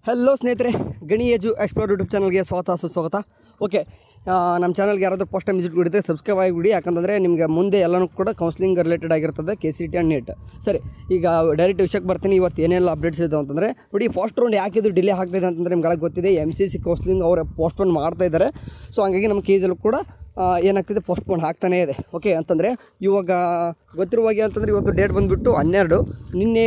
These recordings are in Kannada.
ಹಲೋ ಸ್ನೇಹಿತರೆ, ಗಣಿ ಎಜು ಎಕ್ಸ್ಪ್ಲೋರ್ ಯೂಟ್ಯೂಬ್ ಚಾನಲ್ಗೆ ಸುಸ್ವಾಗತ. ಓಕೆ, ನಮ್ಮ ಚಾನಲ್ಗೆ ಯಾರಾದರೂ ಫಸ್ಟ್ ಟೈಮ್ ವಿಸಿಟ್ ಕೊಡಿದ್ರೆ ಸಬ್ಸ್ಕ್ರೈಬ್ ಆಗಿಬಿಡಿ. ಯಾಕಂದರೆ ನಿಮಗೆ ಮುಂದೆ ಎಲ್ಲನೂ ಕೂಡ ಕೌನ್ಸಿಲಿಂಗ್ ರಿಲೇಟೆಡ್ ಆಗಿರ್ತದೆ, KCT ಆ್ಯಂಡ್ ನೀಟ್. ಸರಿ, ಈಗ ಡೈರೆಕ್ಟ್ ವಿಷಯಕ್ಕೆ ಬರ್ತೀನಿ. ಇವತ್ತು ಏನೆಲ್ಲ ಅಪ್ಡೇಟ್ಸ್ ಇದೆ ಅಂತಂದರೆ ನೋಡಿ, ಫಸ್ಟ್ ರೌಂಡ್ ಯಾಕೆ ಇದು ಡಿಲೇ ಆಗ್ತಾಯಿದೆ ಅಂತಂದರೆ ನಿಮ್ಗೆ ಗೊತ್ತಿದೆ, MCC ಕೌನ್ಸಿಲಿಂಗ್ ಅವರು ಪೋಸ್ಟ್ಪೋನ್ ಮಾಡ್ತಾ ಇದ್ದಾರೆ. ಸೊ ಹಾಗಾಗಿ ನಮ್ಮ ಕೇಸಲ್ಲೂ ಕೂಡ ಏನಾಗ್ತಿದೆ, ಪೋಸ್ಟ್ಪೋನ್ ಆಗ್ತಾನೇ ಇದೆ. ಓಕೆ, ಅಂತಂದರೆ ಇವಾಗ ಗೊತ್ತಿರುವಾಗೆ ಅಂತಂದರೆ ಇವತ್ತು ಡೇಟ್ ಬಂದುಬಿಟ್ಟು 12, ನಿನ್ನೆ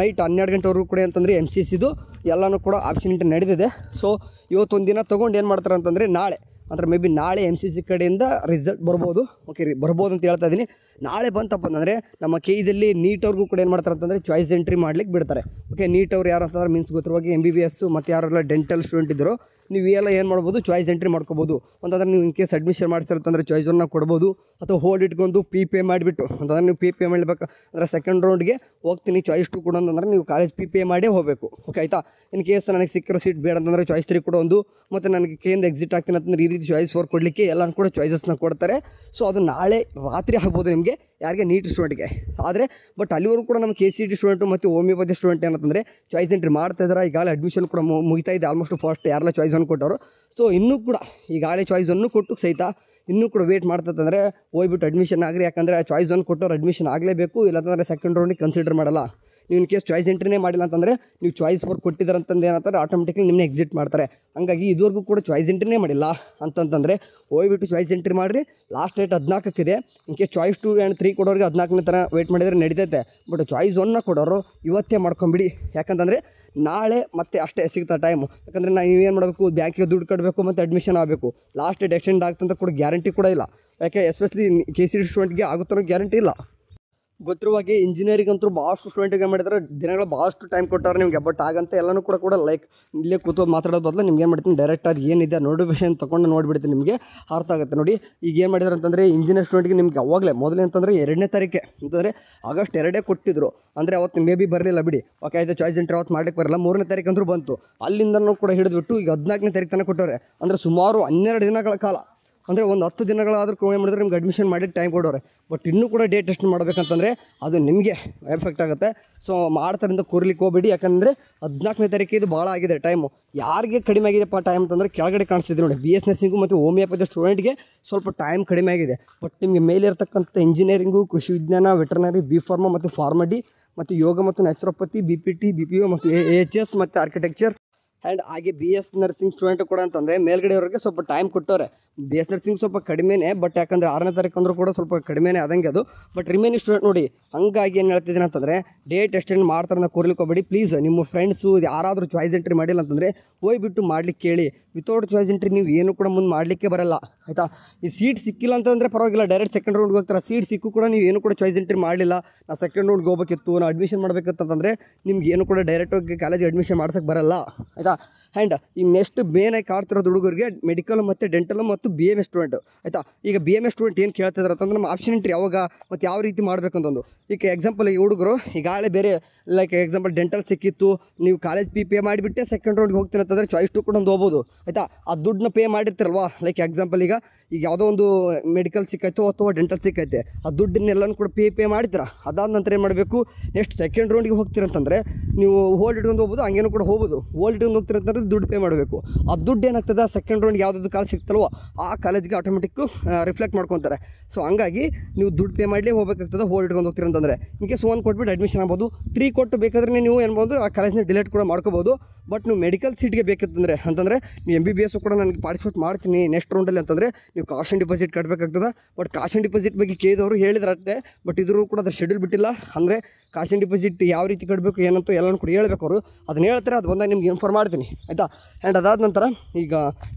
ನೈಟ್ 12 ಗಂಟೆವರೆಗೂ ಕೂಡ ಅಂತಂದರೆ MCCದು ಎಲ್ಲನೂ ಕೂಡ ಆಪ್ಷನ್ ಇಂಟರ್ ನಡೆದಿದೆ. ಸೊ ಇವತ್ತೊಂದು ದಿನ ತೊಗೊಂಡು ಏನು ಮಾಡ್ತಾರೆ ಅಂತಂದರೆ ನಾಳೆ ಅಂದರೆ ಮೇ ಬಿ ನಾಳೆ MCC ಕಡೆಯಿಂದ ರಿಸಲ್ಟ್ ಬರ್ಬೋದು. ಓಕೆ ಬರ್ಬೋದು ಅಂತ ಹೇಳ್ತಾ ಇದ್ದೀನಿ. ನಾಳೆ ಬಂತಪ್ಪ ಅಂತಂದರೆ ನಮ್ಮ KEದಲ್ಲಿ ನೀಟವ್ರಿಗೂ ಕೂಡ ಏನು ಮಾಡ್ತಾರೆ ಅಂತಂದರೆ ಚಾಯ್ಸ್ ಎಂಟ್ರಿ ಮಾಡ್ಲಿಕ್ಕೆ ಬಿಡ್ತಾರೆ. ಓಕೆ, ನೀಟ್ ಅವ್ರು ಯಾರು ಅಂತಂದ್ರೆ ಮೀನ್ಸ್ ಗೊತ್ತಿರುವಾಗ MBBS ಮತ್ತು ಯಾರೆಲ್ಲ ಡೆಂಟಲ್ ಸ್ಟೂಡೆಂಟ್ ಇದ್ದರು, ನೀವು ಎಲ್ಲ ಏನು ಮಾಡ್ಬೋದು, ಚಾಯ್ಸ್ ಎಂಟ್ರಿ ಮಾಡ್ಕೋಬೋದು. ಅಂತಂದರೆ ನೀವು ಇನ್ ಕೇಸ್ ಅಡ್ಮಿಷನ್ ಮಾಡ್ತಿರ್ತಂದ್ರೆ ಚಾಯ್ಸ್ ಒನ್ನ ಕೊಡ್ಬೋದು, ಅಥವಾ ಹೋಲ್ಡ್ ಇಟ್ಕೊಂಡು ಪೇ ಮಾಡಿಬಿಟ್ಟು ಅಂತಂದರೆ ನೀವು ಪೇ ಮಾಡಬೇಕು ಅಂದರೆ ಸೆಕೆಂಡ್ ರೌಂಡ್ಗೆ ಹೋಗ್ತೀನಿ ಚಾಯ್ಸ್ 2 ಕೂಡ ಅಂತಂದರೆ ನೀವು ಕಾಲೇಜ್ ಪೇ ಮಾಡೇ ಹೋಗಬೇಕು. ಓಕೆ ಆಯಿತಾ. ಇನ್ ಕೇಸ್ ನನಗೆ ಸಿಕ್ಕಿರೋ ಸೀಟ್ ಬೇಡ ಅಂತಂದರೆ ಚಾಯ್ಸ್ 3 ಕೂಡ ಒಂದು, ಮತ್ತು ನನಗೆ KEಯಿಂದ ಎಕ್ಸಿಟ್ ಆಗ್ತೀನಿ ಅಂತಂದರೆ ಈ ರೀತಿ ಚಾಯ್ಸ್ 4 ಕೊಡಲಿಕ್ಕೆ ಎಲ್ಲನೂ ಕೂಡ ಚಾಯ್ಸಸ್ನ ಕೊಡ್ತಾರೆ. ಸೊ ಅದು ನಾಳೆ ರಾತ್ರಿ ಆಗ್ಬೋದು ನಿಮಗೆ, ಯಾರಿಗೆ ನೀಟ್ ಸ್ಟೂಡೆಂಟ್ಗೆ. ಆದರೆ ಬಟ್ ಅಲ್ಲಿವರೆಗೂ ಕೂಡ ನಮ್ಮ KCT ಸ್ಟೂಡೆಂಟು ಮತ್ತು ಹೋಮಿಯೋಪತಿ ಸ್ಟೂಡೆಂಟ್ ಏನಂತಂದರೆ ಚಾಯ್ಸ್ ಎಂಟ್ರಿ ಮಾಡ್ತಾ ಇದ್ದಾರೆ. ಈಗಾಗಲೇ ಅಡ್ಮಿಷನ್ ಕೂಡ ಮುಗಿತಾ ಇದೆ. ಆಲ್ಮೋಸ್ಟ್ ಫಸ್ಟ್ ಯಾರೆಲ್ಲ ಚಾಯ್ಸ್ ಒನ್ ಕೊಟ್ಟವರು, ಸೊ ಇನ್ನೂ ಕೂಡ ಈಗಾಗಲೇ ಚಾಯ್ಸ್ ಒನ್ನು ಕೊಟ್ಟು ಸಹಿತ ಇನ್ನೂ ಕೂಡ ವೇಟ್ ಮಾಡ್ತಂದರೆ ಹೋಗ್ಬಿಟ್ಟು ಅಡ್ಮಿಷನ್ ಆಗಿರಿ. ಯಾಕಂದರೆ ಚಾಯ್ಸ್ ಒನ್ ಕೊಟ್ಟವ್ರು ಅಡ್ಮಿಷನ್ ಆಗಲೇಬೇಕು, ಇಲ್ಲಾಂತಂದರೆ ಸೆಕೆಂಡ್ ರೌಂಡಿಗೆ ಕನ್ಸಿಡರ್ ಮಾಡಲ್ಲ. ನೀವು ಇನ್ ಕೇಸ್ ಚಾಯ್ಸ್ ಎಂಟ್ರಿನೇ ಮಾಡಿಲ್ಲ ಅಂತಂದರೆ ನೀವು ಚಾಯ್ಸ್ 4 ಕೊಟ್ಟಿದ್ದಾರೆ ಅಂತಂದು ಏನಂತಾರೆ ಆಟೋಮೆಟಿಕ್ಲಿ ನಿಮ್ಮನ್ನ ಎಕ್ಸಿಟ್ ಮಾಡ್ತಾರೆ. ಹಂಗಾಗಿ ಇದುವರೆಗೂ ಕೂಡ ಚಾಯ್ಸ್ ಎಂಟ್ರಿನೇ ಮಾಡಿಲ್ಲ ಅಂತಂತಂದರೆ ಹೋಗ್ಬಿಟ್ಟು ಚಾಯ್ಸ್ ಎಂಟ್ರಿ ಮಾಡಿರಿ. Last date 14 in case choice 2 and 3 ಕೊಡೋರಿಗೆ 14ನೇ ಥರ ವೇಟ್ ಮಾಡಿದರೆ ನಡೀತೈತೆ. ಬಟ್ ಚಾಯ್ಸ್ 1 ಕೊಡೋರು ಇವತ್ತೇ ಮಾಡ್ಕೊಂಬಿಡಿ. ಯಾಕಂತಂದರೆ ನಾಳೆ ಮತ್ತೆ ಅಷ್ಟೇ ಸಿಗ್ತಾ ಟೈಮು. ಯಾಕಂದರೆ ನೀವೇನು ಮಾಡಬೇಕು, ಬ್ಯಾಂಕಿಗೆ ದುಡ್ಡು ಕಟ್ಟಬೇಕು ಮತ್ತು ಅಡ್ಮಿಷನ್ ಆಗಬೇಕು. ಲಾಸ್ಟ್ ಡೇಟ್ ಎಕ್ಸ್ಟೆಂಡ್ ಆಗ್ತಂತ ಕೂಡ ಗ್ಯಾರಂಟಿ ಕೂಡ ಇಲ್ಲ. ಯಾಕೆ ಎಸ್ಪೆಷಲಿ KCT ಸ್ಟೂಡೆಂಟ್ಗೆ ಆಗುತ್ತೋ ಗ್ಯಾರಂಟಿ ಇಲ್ಲ. ಗೊತ್ತಿರುವಾಗೆ ಇಂಜಿನಿಯರಿಂಗ್ ಅಂತೂ ಭಾಳಷ್ಟು ಸ್ಟೂಡೆಂಟಿಗೆ ಮಾಡಿದ್ರೆ ದಿನಗಳು ಭಾಳಷ್ಟು ಟೈಮ್ ಕೊಟ್ಟವ್ರೆ ನಿಮಗೆ. ಬಟ್ ಆಗಂತ ಎಲ್ಲನೂ ಕೂಡ ಲೈಕ್ ಇಲ್ಲೇ ಕೂತೋದು ಮಾತಾಡೋದು ಬದಲು ನಿಮ್ಗೆ ಏನು ಮಾಡ್ತೀನಿ, ಡೈರೆಕ್ಟ್ ಅದು ಏನಿದೆ ನೋಟಿಫಿಕೇಶನ್ ತೊಗೊಂಡು ನೋಡಿಬಿಡ್ತೀನಿ, ನಿಮಗೆ ಅರ್ಥ ಆಗುತ್ತೆ. ನೋಡಿ ಈಗ ಏನು ಮಾಡಿದ್ರು ಅಂತಂದರೆ ಇಂಜಿನಿಯರ್ ಸ್ಟೂಡೆಂಟ್ಗೆ ನಿಮ್ಗೆ ಅವಾಗಲೇ ಮೊದಲೇ ಅಂತಂದರೆ 2ನೇ ತಾರೀಕೆ ಅಂತಂದರೆ ಆಗಸ್ಟ್ 2 ಕೊಟ್ಟಿದ್ರು. ಅಂದರೆ ಅವತ್ತು ಮೇ ಬಿ ಬರಲಿಲ್ಲ ಬಿಡಿ. ಓಕೆ ಆಯಿತು, ಚಾಯ್ಸ್ ಎಂಟ್ರಿ ಅವತ್ತು ಮಾಡಲಿಕ್ಕೆ ಬರಲ್ಲ. 3ನೇ ತಾರೀಕು ಅಂದರೂ ಬಂತು. ಅಲ್ಲಿಂದನೂ ಕೂಡ ಹಿಡಿದ್ಬಿಟ್ಟು ಈಗ 14ನೇ ತಾರೀಕು ತನಕ ಕೊಟ್ಟವ್ರೆ. ಅಂದರೆ ಸುಮಾರು 12 ದಿನಗಳ ಕಾಲ, ಅಂದರೆ ಒಂದು 10 ದಿನಗಳಾದರೂ ಏನು ಮಾಡಿದ್ರೆ ನಿಮ್ಗೆ ಅಡ್ಮಿಷನ್ ಮಾಡಿ ಟೈಮ್ ಕೊಡೋರೆ. ಬಟ್ ಇನ್ನೂ ಕೂಡ ಡೇಟ್ ಎಷ್ಟು ಮಾಡಬೇಕಂತಂದರೆ ಅದು ನಿಮಗೆ ಎಫೆಕ್ಟ್ ಆಗುತ್ತೆ. ಸೊ ಮಾಡ್ತಾರಿಂದ ಕೂರ್ಲಿಕ್ಕೆ ಹೋಗ್ಬೇಡಿ. ಯಾಕಂದರೆ 14ನೇ ತಾರೀಕು ಇದು ಭಾಳ ಆಗಿದೆ ಟೈಮು. ಯಾರಿಗೆ ಕಡಿಮೆ ಆಗಿದೆಪ್ಪ ಟೈಮ್ ಅಂತಂದರೆ ಕೆಳಗಡೆ ಕಾಣಿಸ್ತಿದೆ ನೋಡಿ, BS ನರ್ಸಿಂಗು ಮತ್ತು ಹೋಮಿಯೋಪತಿ ಸ್ಟೂಡೆಂಟ್ಗೆ ಸ್ವಲ್ಪ ಟೈಮ್ ಕಡಿಮೆ ಆಗಿದೆ. ಬಟ್ ನಿಮಗೆ ಮೇಲೆ ಇರತಕ್ಕಂಥ ಇಂಜಿನಿಯರಿಂಗು, ಕೃಷಿ ವಿಜ್ಞಾನ, ವೆಟರ್ನರಿ, B.Pharma ಮತ್ತು ಫಾರ್ಮಡಿ ಮತ್ತು ಯೋಗ ಮತ್ತು ನ್ಯಾಚುರೋಪತಿ, BPT, BPO ಮತ್ತು AHS ಮತ್ತು ಆರ್ಕಿಟೆಕ್ಚರ್ ಆ್ಯಂಡ್ ಹಾಗೆ BS ನರ್ಸಿಂಗ್ ಸ್ಟೂಡೆಂಟ್ ಕೂಡ ಅಂತಂದರೆ ಮೇಲ್ಗಡೆಯವರಿಗೆ ಸ್ವಲ್ಪ ಟೈಮ್ ಕೊಟ್ಟವ್ರೆ. BS ನರ್ಸಿಂಗ್ ಸ್ವಲ್ಪ ಕಡಿಮೆನೇ, ಬಟ್ ಯಾಕಂದರೆ 6ನೇ ತಾರೀಕು ಅಂದರೂ ಕೂಡ ಸ್ವಲ್ಪ ಕಡಿಮೆನೇ ಆದಂಗೆ ಅದು. ಬಟ್ ರಿಮೈನಿಂಗ್ ಸ್ಟೂಡೆಂಟ್ ನೋಡಿ, ಹಂಗಾಗಿ ಏನು ಹೇಳ್ತಿದ್ದೀನಿ ಅಂತಂದರೆ ಡೇಟ್ ಎಕ್ಸ್ಟೆಂಡ್ ಮಾಡ್ತಾರೆ ಕೂರ್ಲಿಕ್ಕೆ ಹೋಗ್ಬೇಡಿ ಪ್ಲೀಸ್. ನಿಮ್ಮ ಫ್ರೆಂಡ್ಸು ಯಾರಾದರೂ ಚಾಯ್ಸ್ ಎಂಟ್ರಿ ಮಾಡಿಲ್ಲ ಅಂತಂದರೆ ಹೋಗ್ಬಿಟ್ಟು ಮಾಡ್ಲಿಕ್ಕೆ ಕೇಳಿ. ವಿತೌಟ್ ಚಾಯ್ಸ್ ಎಂಟ್ರಿ ನೀವು ಏನು ಕೂಡ ಮುಂದೆ ಮಾಡಲಿಕ್ಕೆ ಬರಲ್ಲ ಆಯಿತಾ. ಈ ಸೀಟ್ ಸಿಕ್ಕಿಲ್ಲ ಅಂತಂದರೆ ಪರವಾಗಿಲ್ಲ, ಡೈರೆಕ್ಟ್ ಸೆಕೆಂಡ್ ರೌಂಡ್ಗೆ ಹೋಗ್ತಾರೆ. ಸೀಟ್ ಸಿಕ್ಕು ಕೂಡ ನೀವು ಏನು ಕೂಡ ಚಾಯ್ಸ್ ಎಂಟ್ರಿ ಮಾಡಲಿಲ್ಲ, ನಾ ಸೆಕೆಂಡ್ ರೌಂಡ್ಗೆ ಹೋಗ್ಬೇಕಿತ್ತು, ನಾ ಅಡ್ಮಿಷನ್ ಮಾಡಬೇಕಂತಂದರೆ ನಿಮ್ಗೆ ಏನು ಕೂಡ ಡೈರೆಕ್ಟಾಗಿ ಕಾಲೇಜಿಗೆ ಅಡ್ಮಿಷನ್ ಮಾಡ್ಸೋಕ್ಕೆ ಬರಲ್ಲ ಆಯಿತಾ. ಆ್ಯಂಡ್ ಈ ನೆಕ್ಸ್ಟ್ ಮೇನಾಗಿ ಕಾಡ್ತಿರೋದು ಹುಡುಗರಿಗೆ ಮೆಡಿಕಲ್ ಮತ್ತು ಡೆಂಟಲ್ ಮತ್ತು BMS ಸ್ಟೂಡೆಂಟ್ ಆಯಿತಾ. ಈಗ BMS ಸ್ಟೂಡೆಂಟ್ ಏನು ಕೇಳ್ತಿದ್ದಾರೆ ಅಂತಂದ್ರೆ ನಮ್ಮ ಆಪ್ಷನ್ ಎಂಟ್ರಿ ಯಾವಾಗ ಮತ್ತು ಯಾವ ರೀತಿ ಮಾಡಬೇಕಂತಂದು. ಈಗ ಎಕ್ಸಾಂಪಲ್ ಈ ಹುಡುಗರು ಈಗಾಗಲೇ ಬೇರೆ ಲೈಕ್ ಎಕ್ಸಾಂಪಲ್ ಡೆಂಟಲ್ ಸಿಕ್ಕಿತ್ತು, ನೀವು ಕಾಲೇಜ್ ಪೇ ಮಾಡಿಬಿಟ್ಟೆ ಸೆಕೆಂಡ್ ರೌಂಡ್ಗೆ ಹೋಗ್ತೀನಿ ಅಂತಂದರೆ ಚಾಯ್ಸ್ 2 ಕೂಡ ಒಂದು ಹೋಗ್ಬೋದು ಆಯಿತಾ. ಆ ದುಡ್ಡನ್ನ ಪೇ ಮಾಡಿರ್ತಿರಲ್ವಾ, ಲೈಕ್ ಎಕ್ಸಾಂಪಲ್ ಈಗ ಯಾವುದೋ ಒಂದು ಮೆಡಿಕಲ್ ಸಿಕ್ಕಾಯ್ತು ಅಥವಾ ಡೆಂಟಲ್ ಸಿಕ್ಕೈತೆ, ಆ ದುಡ್ಡನ್ನೆಲ್ಲನೂ ಕೂಡ ಪೇ ಮಾಡಿರ್ತೀರ. ಅದಾದ ನಂತರ ಏನು ಮಾಡಬೇಕು, ನೆಕ್ಸ್ಟ್ ಸೆಕೆಂಡ್ ರೌಂಡ್ಗೆ ಹೋಗ್ತೀರಂತಂದರೆ ನೀವು ಹೋಲ್ಡ್ ಇಟ್ಕೊಂಡು ಹೋಗ್ಬೋದು, ಹಂಗೇನು ಕೂಡ ಹೋಗ್ಬೋದು. ಹೋಲ್ಡ್ ಇಟ್ಕೊಂಡು ಹೋಗ್ತಿರಂತಂದ್ರೆ ದುಡ್ಡು ಪೇ ಮಾಡಬೇಕು. ಆ ದುಡ್ಡು ಏನಾಗ್ತದೆ, ಸೆಕೆಂಡ್ ರೌಂಡ್ಗೆ ಯಾವುದಾದ್ರು ಕಾಲೇಜ್ ಸಿಗ್ತಲ್ವೋ ಆ ಕಾಲೇಜ್ಗೆ ಆಟೋಮೆಟಿಕ್ಕು ರಿಫ್ಲೆಕ್ಟ್ ಮಾಡ್ಕೊತಾರೆ. ಸೊ ಹಂಗಾಗಿ ನೀವು ದುಡ್ಡು ಪೇ ಮಾಡಲೇ ಹೋಗಬೇಕಾಗ್ತದೆ ಹೋಲ್ಡ್ ಇಟ್ಕೊಂಡು ಹೋಗ್ತೀರಂತಂದರೆ. ಇನ್ ಕೇಸ್ 1 ಕೊಟ್ಬಿಟ್ಟು ಅಡ್ಮಿಷನ್ ಆಗ್ಬೋದು, 3 ಕೊಟ್ಟು ಬೇಕಾದ್ರೆ ನೀವು ಏನ್ಬೋದು ಆ ಕಾಲೇಜ್ನ ಡಿಲೇಟ್ ಕೂಡ ಮಾಡ್ಕೋಬೋದು. ಬಟ್ ನೀವು ಮೆಡಿಕಲ್ ಸೀಟ್ಗೆ ಬೇಕಿತ್ತಂದರೆ ಅಂತಂದರೆ ನೀವು MBBS ಕೂಡ ನನಗೆ ಪಾರ್ಟಿಸಿಪೇಟ್ ಮಾಡ್ತೀನಿ ನೆಕ್ಸ್ಟ್ ರೌಂಡಲ್ಲಿ ಅಂತಂದರೆ ನೀವು ಕಾಸ್ಟ್ ಆ್ಯಂಡ್ ಡಿಪಾಸಿಟ್ ಕಟ್ಟಬೇಕಾಗ್ತದೆ. ಬಟ್ ಕಾಸ್ಟ್ ಆ್ಯಂಡ್ ಡಿಪಾಸಿಟ್ ಬಗ್ಗೆ ಕೇಳಿದವರು ಹೇಳಿದ್ರಷ್ಟೇ, ಬಟ್ ಇದ್ರೂ ಕೂಡ ಅದ್ರ ಶೆಡ್ಯೂಲ್ ಬಿಟ್ಟಿಲ್ಲ. ಅಂದರೆ ಕಾಸ್ಟ್ ಆ್ಯಂಡ್ ಡಿಪಾಸಿಟ್ ಯಾವ ರೀತಿ ಕಟ್ಟಬೇಕು ಏನಂತೂ ಎಲ್ಲನೂ ಕೂಡ ಹೇಳ್ಬೇಕು ಅವರು. ಅದನ್ನ ಹೇಳ್ತಾರೆ, ಅದು ಬಂದಾಗ ನಿಮ್ಗೆ ಇನ್ಫಾರ್ಮ್ ಮಾಡ್ತೀನಿ ಆಯಿತಾ. ಆ್ಯಂಡ್ ಅದಾದ ನಂತರ ಈಗ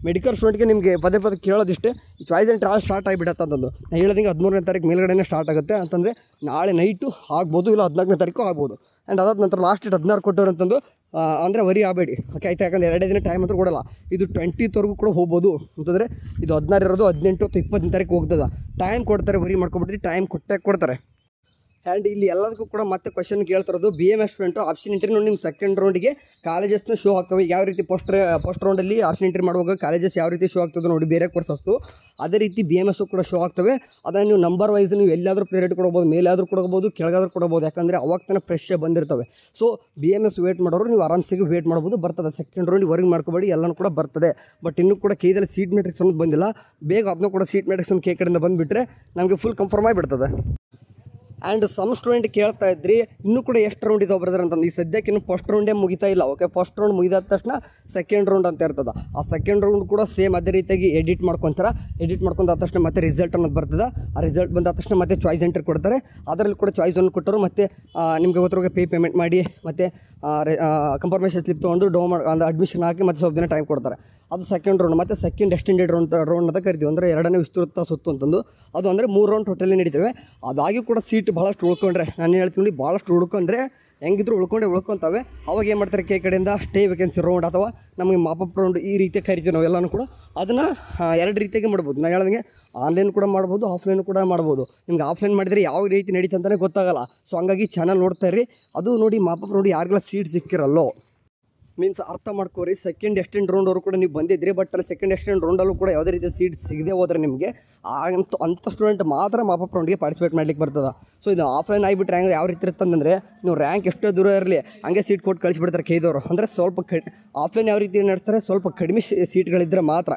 ಮೆಡಿಕಲ್ ಸ್ಟೂಡೆಂಟ್ಗೆ ನಿಮಗೆ ಪದೇ ಕೇಳೋದಿಷ್ಟೇ, ಈ ಚಾಯ್ಸ್ ಎಂಟ್ರಿ ಆಲ್ ಸ್ಟಾರ್ಟ್ ಆಗಿಬಿಡತ್ತೆ ಅಂತಂದು. ನಾನು ಹೇಳಿದಂಗೆ 13ನೇ ತಾರೀಕು ಮೇಲ್ಗಡೆನೇ ಸ್ಟಾರ್ಟ್ ಆಗುತ್ತೆ ಅಂತಂದರೆ ನಾಳೆ ನೈಟು ಆಗ್ಬೋದು, ಇಲ್ಲ 14ನೇ ತಾರೀಕು ಆಗ್ಬೋದು. ಆ್ಯಂಡ್ ಅದಾದ ನಂತರ ಲಾಸ್ಟ್ ಡೇಟ್ 16 ಕೊಟ್ಟವ್ರು ಅಂತಂದು ಅಂದರೆ ವರಿ ಆಗಬೇಡಿ ಓಕೆ ಆಯಿತಾ. ಯಾಕಂದರೆ 2 ದಿನ ಟೈಮ್ ಅಂತೂ ಕೊಡೋಲ್ಲ. ಇದು 20th ಕೂಡ ಹೋಗ್ಬೋದು ಅಂತಂದರೆ ಇದು 16 ಇರೋದು 18 ಅಥವಾ 20ನೇ ತಾರೀಕು ಹೋಗ್ತದೆ. ಟೈಮ್ ಕೊಡ್ತಾರೆ, ವರಿ ಮಾಡ್ಕೊಬಿಟ್ರಿ, ಟೈಮ್ ಕೊಡ್ತಾರೆ. ಆ್ಯಂಡ್ ಇಲ್ಲಿ ಎಲ್ಲದಕ್ಕೂ ಕೂಡ ಮತ್ತೆ ಕ್ವಶನ್ ಕೇಳ್ತಿರೋದು BMS ಸ್ಟೂಡೆಂಟು ಆಪ್ಷನ್ ಎಂಟ್ರಿ ನೋಡಿ ನಿಮ್ಮ ಸೆಕೆಂಡ್ ರೌಂಡಿಗೆ ಕಾಲೇಜಸ್ನ ಶೋ ಆಗ್ತವೆ. ಯಾವ ರೀತಿ ಫಸ್ಟ್ ರೌಂಡಲ್ಲಿ ಆಪ್ಷನ್ ಎಂಟ್ರಿ ಮಾಡುವಾಗ ಕಾಲೇಜಸ್ ಯಾವ ರೀತಿ ಶೋ ಆಗ್ತದೆ ನೋಡಿ ಬೇರೆ ಕೋರ್ಸಸ್ತು, ಅದೇ ರೀತಿ BMS ಕೂಡ ಶೋ ಆಗ್ತವೆ. ಅದನ್ನು ನೀವು ನಂಬರ್ ವೈಸ್ ನೀವು ಎಲ್ಲಾದರೂ ಪ್ರಿಯಾರಿಟಿ ಕೊಡ್ಬೋದು, ಮೇಲಾದರೂ ಕೊಡ್ಬೋದು, ಕೆಳಗಾದರೂ ಕೊಡ್ಬೋದು, ಯಾಕಂದರೆ ಅವಾಗ ತನಕ ಫ್ರೆಶ್ ಬಂದಿರ್ತವೆ. ಸೊ BMS ವೇಟ್ ಮಾಡೋರು ನೀವು ಆರಾಮ್ಸಿಗೆ ವೇಟ್ ಮಾಡ್ಬೋದು, ಬರ್ತದೆ. ಸೆಕೆಂಡ್ ರೌಂಡ್ ವರ್ಕ್ ಮಾಡ್ಕೋಬೇಡಿ, ಎಲ್ಲನೂ ಕೂಡ ಬರ್ತದೆ. ಬಟ್ ಇನ್ನೂ ಕೂಡ ಕೈದಲ್ಲಿ ಸೀಟ್ ಮ್ಯಾಟ್ರಿಕ್ಸ್ ಅನ್ನೋದು ಬಂದಿಲ್ಲ. ಬೇಗ ಅದನ್ನೂ ಕೂಡ ಸೀಟ್ ಮ್ಯಾಟ್ರಿಕ್ಸ್ ಒಂದು ಕಡೆಯಿಂದ ಬಂದುಬಿಟ್ರೆ ನಮಗೆ ಫುಲ್ ಕನ್ಫರ್ಮ್ ಆಗಿಬಿಡ್ತದೆ. ಆ್ಯಂಡ್ ಸಮ್ ಸ್ಟೂಡೆಂಟ್ ಕೇಳ್ತಾ ಇದ್ರಿ ಇನ್ನೂ ಕೂಡ ಎಷ್ಟು ರೌಂಡ್ ಇದಾವೆ ಬ್ರದರ್ ಅಂತಂದು. ಈ ಸದ್ಯಕ್ಕೆ ಇನ್ನೂ ಫಸ್ಟ್ ರೌಂಡೇ ಮುಗಿತಾ ಇಲ್ಲ. ಓಕೆ, ಫಸ್ಟ್ ರೌಂಡ್ ಮುಗಿದಾದ ತಕ್ಷಣ ಸೆಕೆಂಡ್ ರೌಂಡ್ ಅಂತ ಇರ್ತದೆ. ಆ ಸೆಕೆಂಡ್ ರೌಂಡ್ ಕೂಡ ಸೇಮ್ ಅದೇ ರೀತಿಯಾಗಿ ಎಡಿಟ್ ಮಾಡ್ಕೊತಾರೆ. ಎಡಿಟ್ ಮಾಡ್ಕೊಂಡಾದ ತಕ್ಷಣ ಮತ್ತೆ ರಿಸಲ್ಟ್ ಅನ್ನೋದು ಬರ್ತದೆ. ಆ ರಿಸಲ್ಟ್ ಬಂದಾದ ತಕ್ಷಣ ಮತ್ತೆ ಚಾಯ್ಸ್ ಎಂಟ್ರಿ ಕೊಡ್ತಾರೆ. ಅದರಲ್ಲಿ ಕೂಡ ಚಾಯ್ಸ್ ಒಂದು ಕೊಟ್ಟರು ಮತ್ತು ನಿಮಗೆ ಗೊತ್ತಿರೋ ಪೇಮೆಂಟ್ ಮಾಡಿ ಮತ್ತು ಕನ್ಫರ್ಮೇಷನ್ ಸ್ಲಿಪ್ ತೊಗೊಂಡು ಒಂದು ಅಡ್ಮಿಷನ್ ಹಾಕಿ ಮತ್ತು ಸ್ವಲ್ಪ ದಿನ ಟೈಮ್ ಕೊಡ್ತಾರೆ. ಅದು ಸೆಕೆಂಡ್ ರೌಂಡ್. ಮತ್ತು ಸೆಕೆಂಡ್ ಎಕ್ಸ್ಟೆಂಡೆಡ್ ರೌಂಡ್ ಅಂತ ಕರಿತೀವಿ, ಅಂದರೆ ಎರಡನೇ ವಿಸ್ತೃತ ಸುತ್ತು ಅಂತಂದು. ಅದು ಅಂದರೆ 3 ರೌಂಡ್ ಟೋಟಲಿ ನಡೀತವೆ. ಅದಾಗಿ ಕೂಡ ಸೀಟ್ ಭಾಳಷ್ಟು ಉಳ್ಕೊಂಡ್ರೆ, ನಾನು ಹೇಳ್ತೀನಿ ಭಾಳಷ್ಟು ಉಳ್ಕೊಂಡ್ರೆ ಹೆಂಗಿದ್ರು ಉಳ್ಕೊಂತವೆ. ಅವಾಗ ಏನು ಮಾಡ್ತಾರೆ, ಕಡೆಯಿಂದ ಸ್ಟೇ ವೇಕೆನ್ಸಿ ರೌಂಡ್ ಅಥವಾ ನಮಗೆ ಮಾಪಪ್ ರೌಂಡ್ ಈ ರೀತಿ ಕರಿತೀವಿ ನಾವು ಎಲ್ಲನೂ ಕೂಡ. ಅದನ್ನು 2 ರೀತಿಯಾಗಿ ಮಾಡ್ಬೋದು. ನಾನು ಹೇಳ್ದಂಗೆ ಆನ್ಲೈನ್ ಕೂಡ ಮಾಡ್ಬೋದು, ಆಫ್ಲೈನ್ ಕೂಡ ಮಾಡ್ಬೋದು. ನಿಮ್ಗೆ ಆಫ್ಲೈನ್ ಮಾಡಿದರೆ ಯಾವ ರೀತಿ ನಡೀತು ಅಂತಲೇ ಗೊತ್ತಾಗಲ್ಲ. ಸೊ ಹಂಗಾಗಿ ಚಾನಲ್ ನೋಡ್ತಾ ಇರಿ. ಅದು ನೋಡಿ ಮಾಪಪ್ ನೋಡಿ ಯಾರಿಗೆಲ್ಲ ಸೀಟ್ ಸಿಕ್ಕಿರಲ್ಲೋ ಮೀನ್ಸ್ ಅರ್ಥ ಮಾಡ್ಕೋರಿ. ಸೆಕೆಂಡ್ ಎಕ್ಸ್ಟೆಂಡ್ ರೌಂಡ್ವರು ಕೂಡ ನೀವು ಬಂದಿದ್ರಿ, ಬಟ್ ಅಲ್ಲಿ ಸೆಕೆಂಡ್ ಎಕ್ಸ್ಟೆಂಡ್ ರೌಂಡಲ್ಲೂ ಕೂಡ ಯಾವುದೇ ರೀತಿಯ ಸೀಟ್ ಸಿಗದೆ ಹೋದರೆ ನಿಮಗೆ ಅಂಥ ಸ್ಟೂಡೆಂಟ್ ಮಾತ್ರ ಮಾಪಪ್ ರೌಂಡ್ಗೆ ಪಾರ್ಟಿಸಿಪೇಟ್ ಮಾಡ್ಲಿಕ್ಕೆ ಬರ್ತದೆ. ಸೊ ಇದು ಆಫ್ಲೈನ್ ಆಗಿಬಿಟ್ರೆ ಹಂಗೆ ಯಾವ ರೀತಿ ಇರ್ತಂದರೆ ನೀವು ರ್ಯಾಂಕ್ ಎಷ್ಟೋ ದೂರ ಇರಲಿ ಹಂಗೆ ಸೀಟ್ ಕೊಟ್ಟು ಕಳಿಸ್ಬಿಡ್ತಾರೆ ಕೈದವರು. ಅಂದರೆ ಸ್ವಲ್ಪ ಆಫ್ಲೈನ್ ಯಾವ ರೀತಿ ನಡೆಸ್ತಾರೆ, ಸ್ವಲ್ಪ ಕಡಿಮೆ ಸೀಟ್ಗಳಿದ್ದರೆ ಮಾತ್ರ.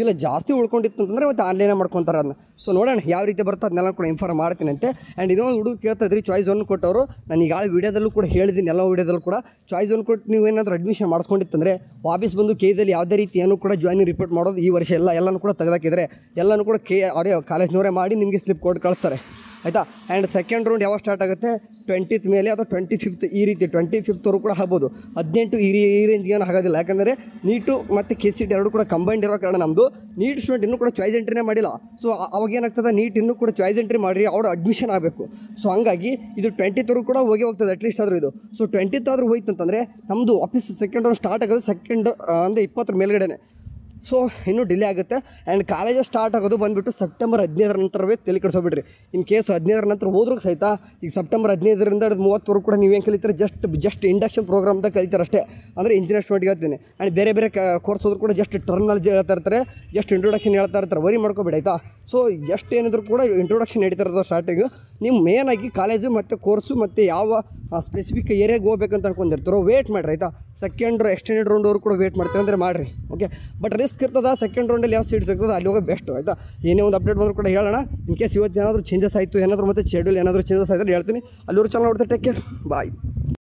ಇಲ್ಲ ಜಾಸ್ತಿ ಉಳ್ಕೊಂಡಿತ್ತು ಅಂತಂದರೆ ಮತ್ತೆ ಆನ್ಲೈನೇ ಮಾಡ್ಕೊತಾರೆ ಅದನ್ನ. ಸೊ ನೋಡೋಣ ಯಾವ ರೀತಿ ಬರ್ತದೆ ಅದನ್ನೆಲ್ಲ ಕೂಡ ಇನ್ಫಾರ್ಮ್ ಮಾಡ್ತೀನಿ ಅಂತೆ. ಆ್ಯಂಡ್ ಇನ್ನೊಂದು ಹುಡುಗ ಕೇಳ್ತಾ ಇದ್ರಿ ಚಾಯ್ಸ್ 1 ಕೊಟ್ಟವರು. ನಾನು ಈಗ ವೀಡಿಯೋದಲ್ಲೂ ಕೂಡ ಹೇಳಿದ್ದೀನಿ, ಎಲ್ಲ ವೀಡಿಯೋದಲ್ಲೂ ಕೂಡ ಚಾಯ್ಸ್ 1 ಕೊಟ್ಟು ನೀವು ಏನಾದರೂ ಅಡ್ಮಿಷನ್ ಮಾಡ್ಕೊಂಡಿತ್ತಂದರೆ ವಾಪಸ್ ಬಂದು ಕೇದಲ್ಲಿ ಯಾವುದೇ ರೀತಿ ಏನೂ ಕೂಡ ಜಾಯ್ನಿಂಗ್ ರಿಪೋರ್ಟ್ ಮಾಡೋದು ಈ ವರ್ಷ ಎಲ್ಲನೂ ಕೂಡ ತೆಗೆದಾಕಿದ್ರೆ ಎಲ್ಲನೂ ಕೂಡ ಅವರೇ ಕಾಲೇಜ್ನವರೇ ಮಾಡಿ ನಿಮಗೆ ಸ್ಲಿಪ್ ಕೊಟ್ಟು ಕಳಿಸ್ತಾರೆ, ಆಯಿತಾ. ಆ್ಯಂಡ್ ಸೆಕೆಂಡ್ ರೌಂಡ್ ಯಾವಾಗ ಸ್ಟಾರ್ಟ್ ಆಗುತ್ತೆ 20th ಮೇಲೆ ಅಥವಾ 25th ಈ ರೀತಿ 25th ಕೂಡ ಆಗ್ಬೋದು. 18 ಈ ರೇಂಜ್ಗೆ ಏನು ಆಗೋದಿಲ್ಲ, ಯಾಕಂದರೆ ನೀಟು ಮತ್ತು KCET ಎರಡು ಕೂಡ ಕಂಬೈಂಡ್ ಇರೋ ಕಾರಣ ನಮ್ಮದು ನೀಟ್ ಸ್ಟೂಡೆಂಟ್ ಇನ್ನೂ ಕೂಡ ಚಾಯ್ಸ್ ಎಂಟ್ರಿನೇ ಮಾಡಿಲ್ಲ. ಸೊ ಅವಾಗ ಏನಾಗ್ತದೆ, ನೀಟ್ ಇನ್ನೂ ಕೂಡ ಚಾಯ್ಸ್ ಎಂಟ್ರಿ ಮಾಡಿ ಅವರು ಅಡ್ಮಿಷನ್ ಆಗಬೇಕು. ಸೊ ಹಂಗಾಗಿ ಇದು 20th ಕೂಡ ಹೋಗ್ತದೆ ಅಟ್ಲೀಸ್ಟ್ ಆದರೂ ಇದು. ಸೊ 20th ಆದರೂ ಹೋಯ್ತು ಅಂತಂದರೆ ನಮ್ಮದು ಆಫೀಸ್ ಸೆಕೆಂಡ್ ರೌಂಡ್ ಸ್ಟಾರ್ಟ್ ಆಗೋದು ಅಂದರೆ 20 ಮೇಲ್ಗಡೆನೆ. ಸೊ ಇನ್ನೂ ಡಿಲೇ ಆಗುತ್ತೆ. ಆ್ಯಂಡ್ ಕಾಲೇಜಸ್ ಸ್ಟಾರ್ಟ್ ಆಗೋದು ಬಂದುಬಿಟ್ಟು ಸೆಪ್ಟೆಂಬರ್ 15 ನಂತರವೇ ತಲೆ ಕೆಡಿಸೋಬಿಡ್ರಿ. ಇನ್ ಕೇಸ್ 15 ನಂತರ ಹೋದ್ರೂ ಸಹಿತ ಈಗ ಸೆಪ್ಟೆಂಬರ್ 15ರಿಂದ 30 ಕೂಡ ನೀವೇನು ಕಲಿತಾರೆ, ಜಸ್ಟ್ ಇಂಡಕ್ಷನ್ ಪ್ರೋಗ್ರಾಮ್ ಅಂತ ಕಲಿತಾರೆ ಅಷ್ಟೇ. ಅಂದರೆ ಇಂಜಿನಿಯರ್ ಸ್ಟೂಡೆಂಟ್ಗೆ ಹೇಳ್ತೀನಿ. ಆ್ಯಂಡ್ ಬೇರೆ ಕೋರ್ಸ್ ಹೋದ್ರು ಕೂಡ ಜಸ್ಟ್ ಟರ್ಮಿನಾಲಜಿ ಹೇಳ್ತಾ ಇರ್ತಾರೆ, ಜಸ್ಟ್ ಇಂಟ್ರೊಡಕ್ಷನ್ ಹೇಳ್ತಾ ಇರ್ತಾರೆ, ವರಿ ಮಾಡ್ಕೋಬೇಡಿ ಆಯಿತಾ. ಸೊ ಎಷ್ಟು ಏನಿದ್ರು ಕೂಡ ಇಂಟ್ರೊಡಕ್ಷನ್ ನಡೀತಾ ಇರೋದು ಸ್ಟಾರ್ಟಿಂಗು. ನೀವು ಮೇನಾಗಿ ಕಾಲೇಜು ಮತ್ತು ಕೋರ್ಸು ಮತ್ತು ಯಾವ ಸ್ಪೆಸಿಫಿಕ್ ಏರಿಯಾಗೆ ಹೋಗ್ಬೇಕಂತ ಅನ್ಕೊಂಡಿರ್ತಾರೋ ವೇಟ್ ಮಾಡಿರಿ ಆಯಿತಾ. ಸೆಕೆಂಡ್ ಎಕ್ಸ್ಟೆಂಡೆಡ್ ರೌಂಡವರು ಕೂಡ ವೇಟ್ ಮಾಡ್ತೀವಿ ಅಂದರೆ ಮಾಡಿರಿ. ಓಕೆ, ಬಟ್ ರಿಸ್ಕ್ ಇರ್ತದೆ. ಸೆಕೆಂಡ್ ರೌಂಡಲ್ಲಿ ಯಾವ ಸೀಟ್ ಸಿಗ್ತದೆ ಅಲ್ಲಿ ಹೋಗೋದು ಬೆಸ್ಟ್ ಆಯಿತಾ. ಏನೇ ಒಂದು ಅಪ್ಡೇಟ್ ಬಂದರೂ ಕೂಡ ಹೇಳೋಣ. ಇನ್ ಕೇಸ್ ಇವತ್ತು ಏನಾದರೂ ಚೇಂಜಸ್ ಆಯಿತು, ಏನಾದರೂ ಮತ್ತೆ ಶೆಡ್ಯೂಲ್ ಏನಾದರೂ ಚೇಂಜಸ್ ಆಯಿತು ಹೇಳ್ತೀನಿ. ಅಲ್ಲಿವರು ಚಾನಲ್ ನೋಡ್ತಾರೆ. ಟೇಕ್ ಕೇರ್, ಬಾಯ್.